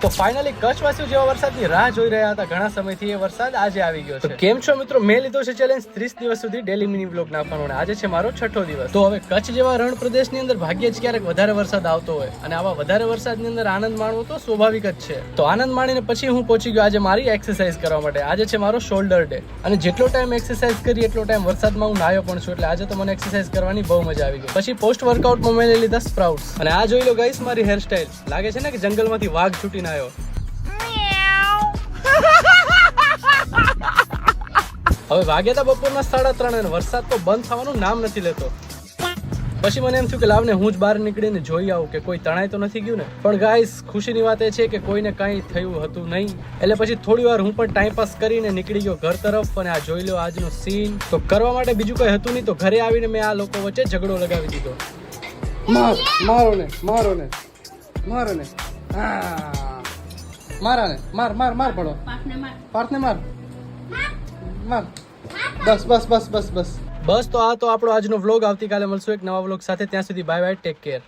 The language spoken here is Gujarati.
તો ફાઇનલી કચ્છવાસીઓ જેવા વરસાદની રાહ જોઈ રહ્યા હતા ઘણા સમયથી, એ વરસાદ આજે આવી ગયો છે. કેમ છો મિત્રો? મેં લીધો છે ચેલેન્જ 30 દિવસ સુધી ડેલી મિની વ્લોગ નાખવાનો, અને આજે છે મારો 6થો દિવસ. તો હવે કચ્છ જેવા રણ પ્રદેશની અંદર ભાગ્યે જ ક્યારેક વધારે વરસાદ આવતો હોય, અને આવા વધારે વરસાદની અંદર આનંદ માણવો તો સ્વાભાવિક જ છે. તો આનંદ માણીને પછી હું પહોંચી ગયો આજે મારી એક્સરસાઇઝ કરવા માટે. આજે છે મારો શોલ્ડર ડે, અને જેટલો ટાઈમ એક્સરસાઇઝ કરી એટલો ટાઈમ વરસાદમાં હું નાયો પણ છું, એટલે આજે તો મને એક્સરસાઇઝ કરવાની બહુ મજા આવી ગઈ. પછી પોસ્ટ વર્કઆઉટમાં મેં લઈ લીધા સ્પ્રાઉટ્સ, અને આ જોઈ લો ગાઈસ મારી હેરસ્ટાઇલ. લાગે છે ને કે જંગલમાંથી વાઘ છૂટીને આવ્યો. હવે વાગ્યા હતા બપોરના 3:30 અને વરસાદ તો બંધ થવાનું નામ નથી લેતો. પછી મને એમ થયું કે લાવને હું જ બહાર નીકળીને જોઈ આવું કે કોઈ તણાઈ તો નથી ગયું ને. પણ ગાઈસ ખુશીની વાત એ છે કે કોઈને કંઈ થયું હતું નહીં. એટલે પછી થોડી વાર હું પણ ટાઈમ પાસ કરીને નીકળી ગયો ઘર તરફ. અને આ જોઈ લો આજનો સીન. તો કરવા માટે બીજું કંઈ હતું નહીં, તો ઘરે આવીને મેં આ લોકો વચ્ચે ઝઘડો લગાવી દીધો. મારો ને મારા ને માર પડો, પાર્થને માર. બસ તો આ તો આપણો આજનો વ્લોગ. આવતીકાલે મળશું એક નવા વ્લોગ સાથે. ત્યાં સુધી બાય બાય, ટેક કેર.